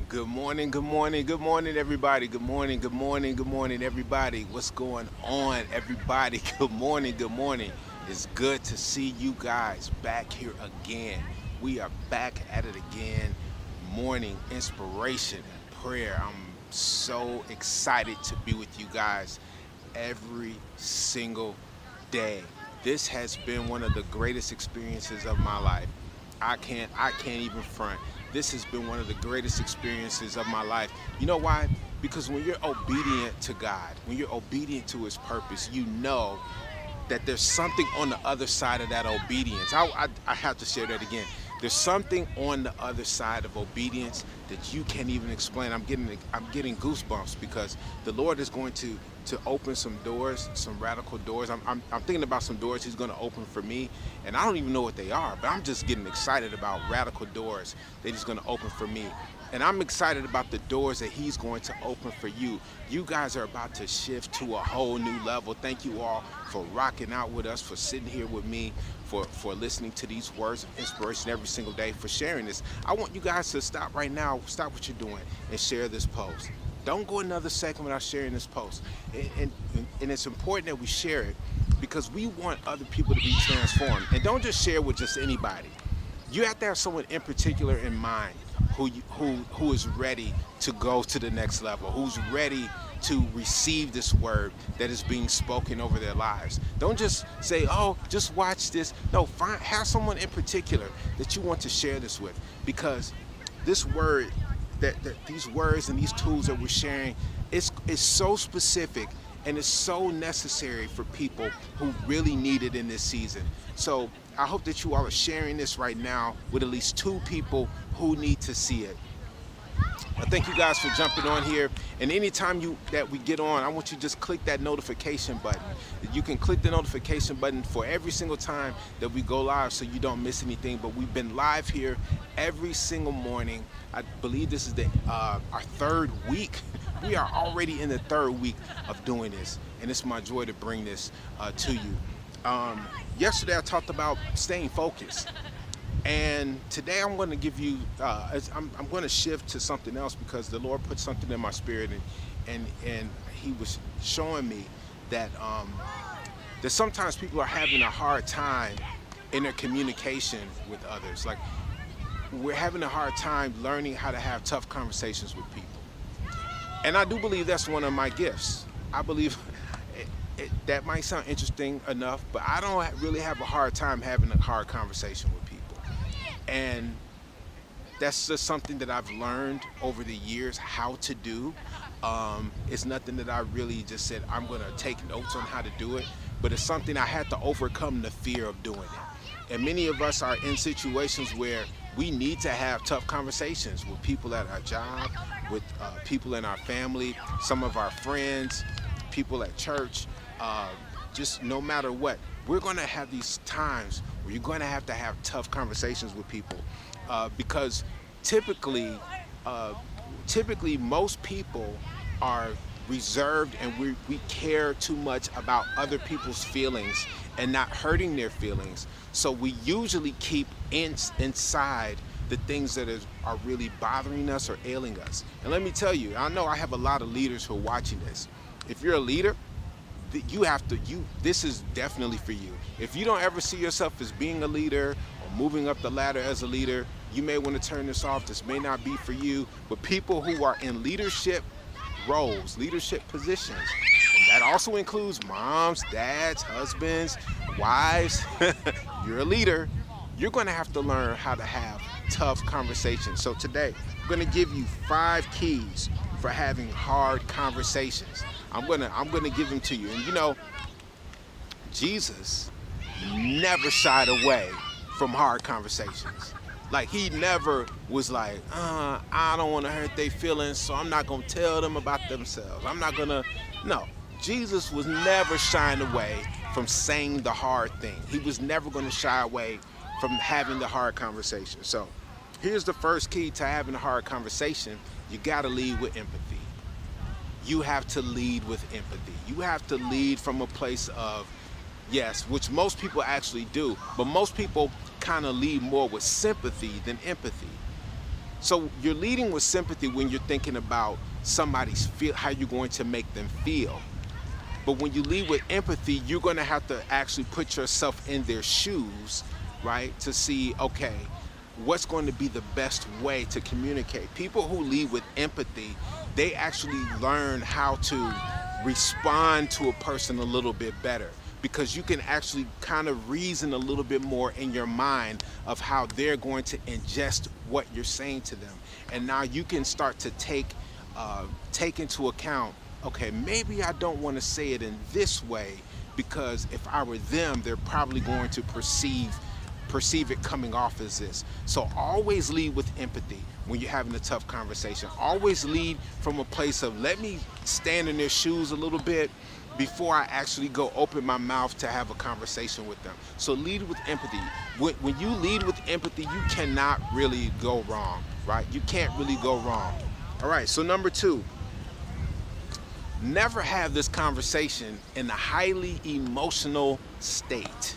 Good morning, good morning, good morning, everybody. Good morning, good morning, good morning, everybody. What's going on, everybody? Good morning, good morning. It's good to see you guys back here again. We are back at it again. Morning inspiration and prayer. I'm so excited to be with you guys every single day. This has been one of the greatest experiences of my life. I can't even front. This has been one of the greatest experiences of my life. You know why? Because when you're obedient to God, when you're obedient to his purpose, you know that there's something on the other side of that obedience. I have to share that again. There's something on the other side of obedience that you can't even explain. I'm getting goosebumps because the Lord is going to open some doors, some radical doors. I'm thinking about some doors he's going to open for me, and I don't even know what they are, but I'm just getting excited about radical doors that he's going to open for me. And I'm excited about the doors that he's going to open for you. You guys are about to shift to a whole new level. Thank you all for rocking out with us, for sitting here with me, for listening to these words of inspiration every single day, for sharing this. I want you guys to stop right now, stop what you're doing, and share this post. Don't go another second without sharing this post. And it's important that we share it because we want other people to be transformed. And don't just share with just anybody. You have to have someone in particular in mind who is ready to go to the next level, who's ready to receive this word that is being spoken over their lives. Don't just say, "Oh, just watch this." No, have someone in particular that you want to share this with, because this word, that these words and these tools that we're sharing, is so specific and it's so necessary for people who really need it in this season. So I hope that you all are sharing this right now with at least two people who need to see it. I thank you guys for jumping on here. And anytime that we get on, I want you to just click that notification button. You can click the notification button for every single time that we go live so you don't miss anything. But we've been live here every single morning. I believe this is our third week. We are already in the third week of doing this, and it's my joy to bring this to you. Yesterday I talked about staying focused. And today I'm going to give you, I'm going to shift to something else because the Lord put something in my spirit, and He was showing me that that sometimes people are having a hard time in their communication with others. Like, we're having a hard time learning how to have tough conversations with people. And I do believe that's one of my gifts. I believe that might sound interesting enough, but I don't really have a hard time having a hard conversation with people. And that's just something that I've learned over the years how to do. It's nothing that I really just said, I'm going to take notes on how to do it, but it's something I had to overcome the fear of doing it. And many of us are in situations where we need to have tough conversations with people at our job, with people in our family, some of our friends, people at church, just no matter what. We're going to have these times where you're going to have tough conversations with people because typically most people are reserved, and we care too much about other people's feelings and not hurting their feelings. So we usually keep inside the things that are really bothering us or ailing us. And let me tell you, I know I have a lot of leaders who are watching this. If you're a leader, this is definitely for you. If you don't ever see yourself as being a leader or moving up the ladder as a leader, you may want to turn this off. This may not be for you. But people who are in leadership roles, leadership positions, and that also includes moms, dads, husbands, wives, you're a leader. You're going to have to learn how to have tough conversations. So today, I'm going to give you 5 keys for having hard conversations. I'm gonna give them to you. And you know, Jesus never shied away from hard conversations. Like, he never was like, I don't want to hurt their feelings, so I'm not gonna tell them about themselves. No. Jesus was never shying away from saying the hard thing. He was never gonna shy away from having the hard conversation. So here's the first key to having a hard conversation. You gotta lead with empathy. You have to lead with empathy. You have to lead from a place of, yes, which most people actually do, but most people kind of lead more with sympathy than empathy. So you're leading with sympathy when you're thinking about somebody's feel, how you're going to make them feel. But when you lead with empathy, you're going to have to actually put yourself in their shoes, right? To see, okay, what's going to be the best way to communicate. People who lead with empathy, they actually learn how to respond to a person a little bit better, because you can actually kind of reason a little bit more in your mind of how they're going to ingest what you're saying to them. And now you can start to take into account, okay, maybe I don't want to say it in this way, because if I were them, they're probably going to perceive it coming off as this. So always lead with empathy when you're having a tough conversation. Always lead from a place of, let me stand in their shoes a little bit before I actually go open my mouth to have a conversation with them. So lead with empathy. When you lead with empathy, you cannot really go wrong, right? You can't really go wrong. All right, so number 2, never have this conversation in a highly emotional state.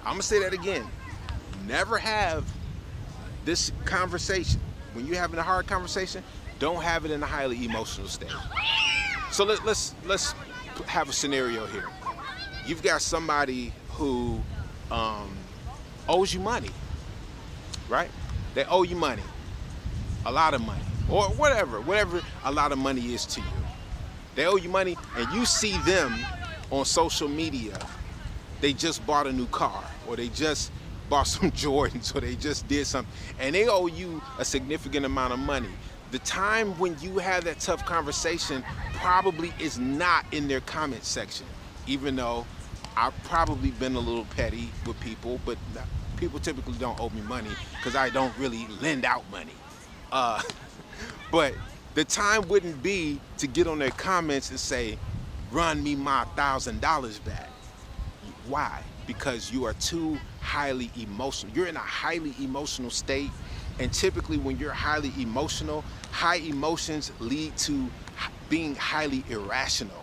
I'm gonna say that again. Never have this conversation. When you're having a hard conversation, don't have it in a highly emotional state. So let's have a scenario here. You've got somebody who owes you money, right? They owe you money, a lot of money, or whatever a lot of money is to you. They owe you money, and you see them on social media. They just bought a new car, or they just bought some Jordans, or they just did something, and they owe you a significant amount of money. The time when you have that tough conversation probably is not in their comment section, even though I've probably been a little petty with people, but people typically don't owe me money because I don't really lend out money. But the time wouldn't be to get on their comments and say, run me my $1,000 back. Why? Because you are too highly emotional. You're in a highly emotional state. And typically when you're highly emotional, high emotions lead to being highly irrational.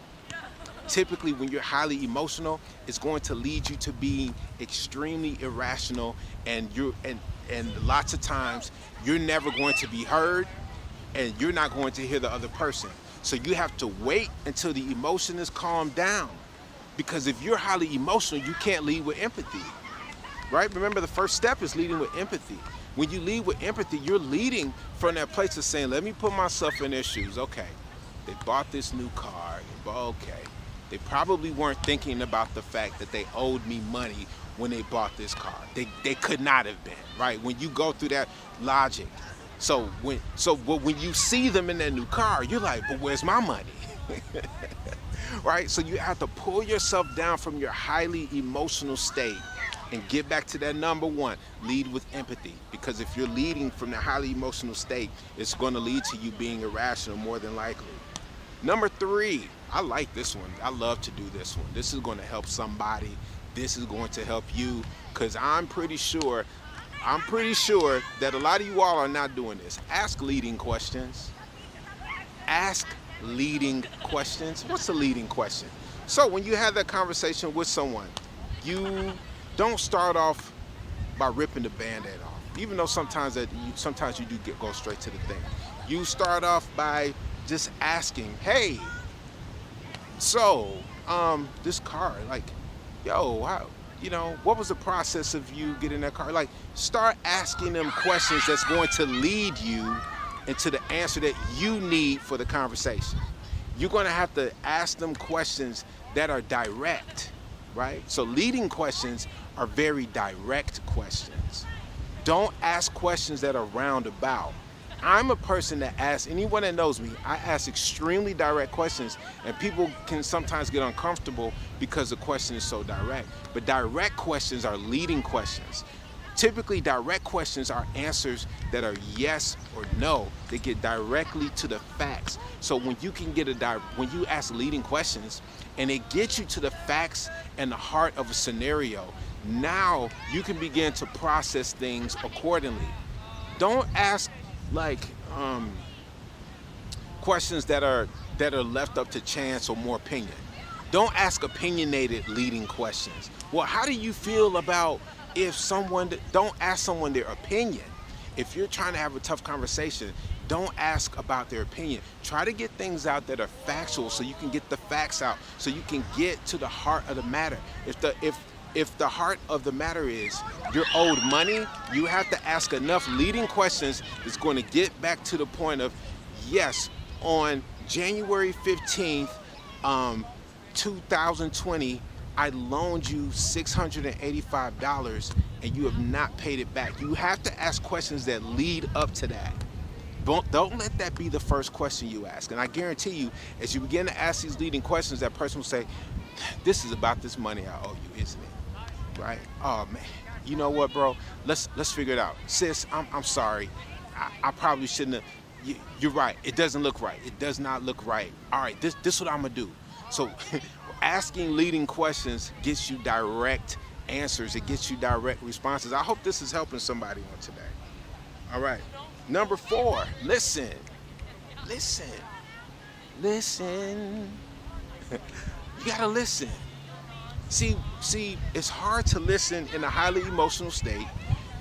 Typically when you're highly emotional, it's going to lead you to being extremely irrational, and lots of times you're never going to be heard, and you're not going to hear the other person. So you have to wait until the emotion is calmed down. Because if you're highly emotional, you can't lead with empathy, right? Remember, the first step is leading with empathy. When you lead with empathy, you're leading from that place of saying, let me put myself in their shoes. Okay, they bought this new car. Okay, they probably weren't thinking about the fact that they owed me money when they bought this car. They could not have been, right? When you go through that logic. So when you see them in that new car, you're like, but where's my money? Right? So you have to pull yourself down from your highly emotional state and get back to that number 1, lead with empathy. Because if you're leading from the highly emotional state, it's going to lead to you being irrational more than likely. Number 3, I like this one. I love to do this one. This is going to help somebody. This is going to help you, because I'm pretty sure that a lot of you all are not doing this. Ask leading questions. Ask leading questions. What's a leading question? So when you have that conversation with someone, you don't start off by ripping the Band-Aid off, even though sometimes you do go straight to the thing. You start off by just asking, hey, so this car, like, yo, how, what was the process of you getting that car? Like, start asking them questions that's going to lead you into the answer that you need for the conversation. You're going to have to ask them questions that are direct, right? So leading questions are very direct questions. Don't ask questions that are roundabout. I'm a person that asks, anyone that knows me, I ask extremely direct questions, and people can sometimes get uncomfortable because the question is so direct. But direct questions are leading questions. Typically, direct questions are answers that are yes or no. They get directly to the facts. So when you can when you ask leading questions and it gets you to the facts and the heart of a scenario, now you can begin to process things accordingly. Don't ask questions that are left up to chance or more opinion. Don't ask opinionated leading questions. Well, how do you feel about if someone, don't ask someone their opinion. if you're trying to have a tough conversation, don't ask about their opinion. Try to get things out that are factual so you can get the facts out, so you can get to the heart of the matter. If the heart of the matter is you're owed money, you have to ask enough leading questions that's going to get back to the point of, yes, on January 15th, 2020, I loaned you $685 and you have not paid it back. You have to ask questions that lead up to that. Don't let that be the first question you ask. And I guarantee you, as you begin to ask these leading questions, that person will say, this is about this money I owe you, isn't it? Right? Oh man, you know what, bro? Let's figure it out. Sis, I'm sorry. I probably shouldn't have. You're right. It doesn't look right. It does not look right. All right, this is what I'm gonna do. So asking leading questions gets you direct answers. It gets you direct responses. I hope this is helping somebody on today. All right. Number 4, listen. Listen. Listen. You gotta listen. See, it's hard to listen in a highly emotional state.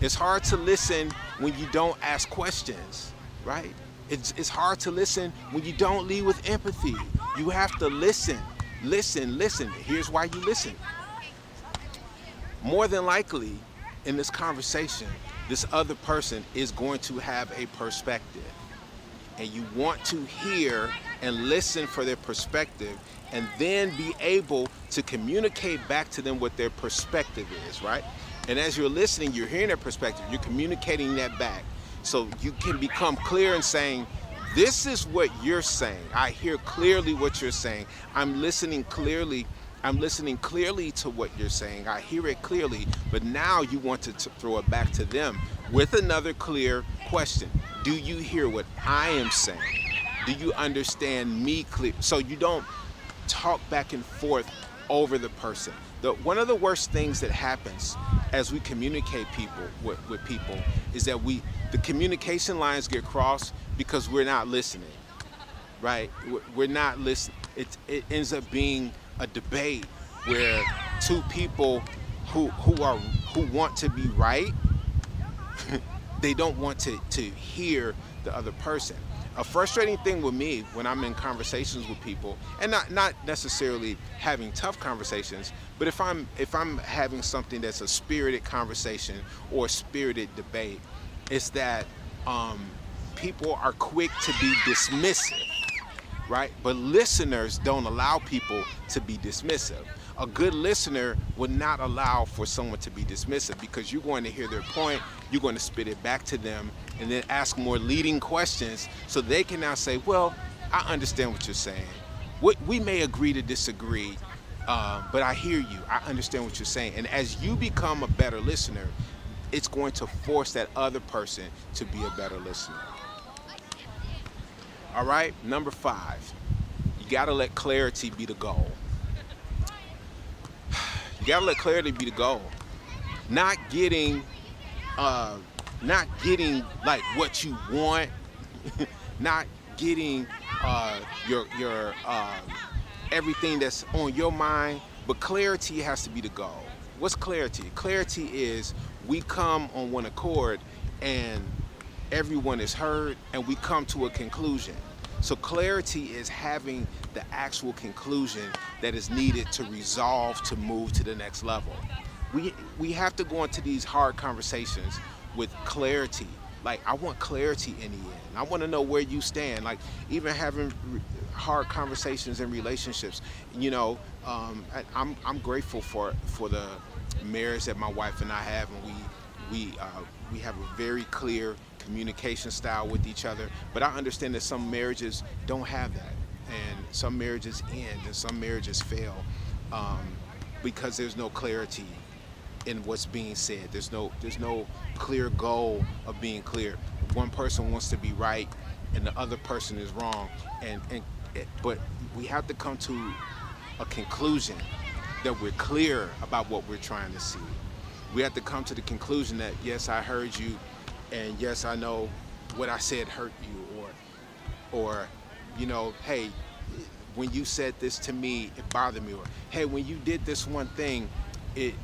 It's hard to listen when you don't ask questions, right? It's hard to listen when you don't lead with empathy. You have to listen. Listen. Here's why you listen. More than likely, in this conversation, this other person is going to have a perspective. And you want to hear and listen for their perspective, and then be able to communicate back to them what their perspective is, right? And as you're listening, you're hearing their perspective, you're communicating that back. So you can become clear in saying, this is what you're saying. I hear clearly what you're saying. I'm listening clearly to what you're saying. I hear it clearly, but now you want to throw it back to them with another clear question. Do you hear what I am saying? Do you understand me clear? So you don't talk back and forth over the person. One of the worst things that happens as we communicate with people is that the communication lines get crossed because we're not listening, right? We're not listening. It ends up being a debate where two people who want to be right, they don't want to hear the other person. A frustrating thing with me when I'm in conversations with people, and not necessarily having tough conversations, but if I'm having something that's a spirited conversation or a spirited debate, is that people are quick to be dismissive, right? But listeners don't allow people to be dismissive. A good listener would not allow for someone to be dismissive, because you're going to hear their point, you're going to spit it back to them, and then ask more leading questions so they can now say, well, I understand what you're saying. We may agree to disagree, but I hear you. I understand what you're saying. And as you become a better listener, it's going to force that other person to be a better listener. All right, number 5, you got to let clarity be the goal. You gotta let clarity be the goal. Not getting like what you want, not getting your everything that's on your mind, but clarity has to be the goal. What's clarity? Clarity is we come on one accord and everyone is heard and we come to a conclusion. So clarity is having the actual conclusion that is needed to resolve to move to the next level. We have to go into these hard conversations with clarity. Like, I want clarity in the end. I want to know where you stand. Like, even having hard conversations in relationships, you know, I'm grateful for the marriage that my wife and I have, and we have a very clear communication style with each other. But I understand that some marriages don't have that, and some marriages end and some marriages fail because there's no clarity in what's being said. There's no clear goal of being clear. One person wants to be right and the other person is wrong, but we have to come to a conclusion that we're clear about what we're trying to see. We have to come to the conclusion that, yes, I heard you, and yes, I know what I said hurt you, or you know, hey, when you said this to me, it bothered me, or hey, when you did this one thing, it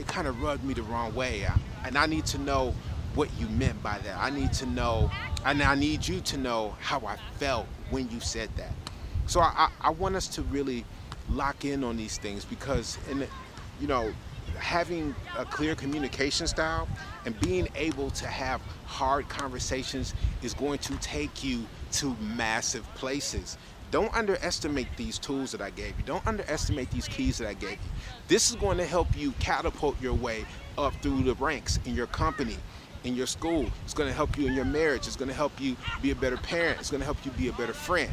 kind of rubbed me the wrong way, and I need to know what you meant by that. I need to know, and I need you to know how I felt when you said that. So I want us to really lock in on these things, because you know, having a clear communication style and being able to have hard conversations is going to take you to massive places. Don't underestimate these tools that I gave you. Don't underestimate these keys that I gave you. This is going to help you catapult your way up through the ranks in your company, in your school. It's going to help you in your marriage. It's going to help you be a better parent. It's going to help you be a better friend.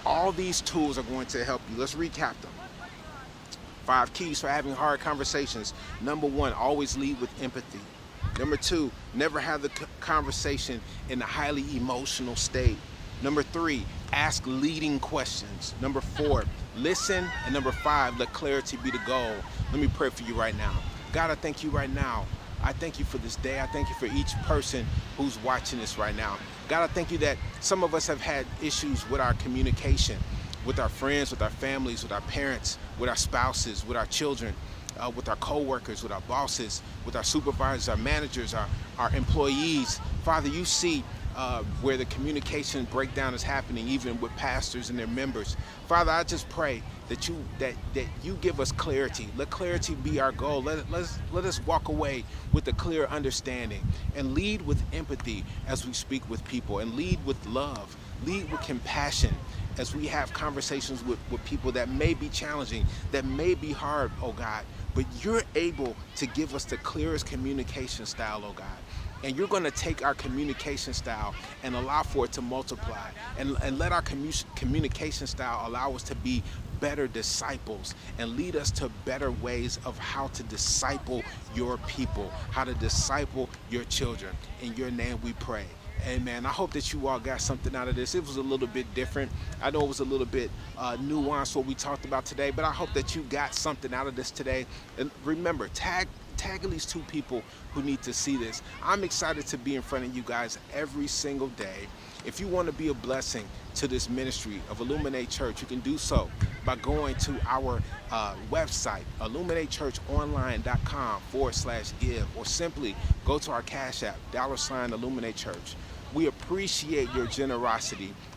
All these tools are going to help you. Let's recap them. 5 keys for having hard conversations. Number 1, always lead with empathy. Number 2, never have the conversation in a highly emotional state. Number 3, ask leading questions. Number 4, listen. And number 5, let clarity be the goal. Let me pray for you right now. God, I thank you right now. I thank you for this day. I thank you for each person who's watching this right now. God, I thank you that some of us have had issues with our communication, with our friends, with our families, with our parents, with our spouses, with our children, with our co-workers, with our bosses, with our supervisors, our managers, our employees. Father, you see where the communication breakdown is happening, even with pastors and their members. Father, I just pray that you give us clarity. Let clarity be our goal. Let us walk away with a clear understanding and lead with empathy as we speak with people, and lead with love, lead with compassion as we have conversations with people that may be challenging, that may be hard, oh God, but you're able to give us the clearest communication style, oh God. And you're going to take our communication style and allow for it to multiply, and let our communication style allow us to be better disciples and lead us to better ways of how to disciple your people, how to disciple your children. In your name we pray. Amen. I hope that you all got something out of this. It was a little bit different. I know it was a little bit nuanced what we talked about today, but I hope that you got something out of this today. And remember, tag at least 2 people who need to see this. I'm excited to be in front of you guys every single day. If you want to be a blessing to this ministry of Illuminate Church, you can do so by going to our website, IlluminateChurchOnline.com/give, or simply go to our Cash App, $IlluminateChurch. We appreciate your generosity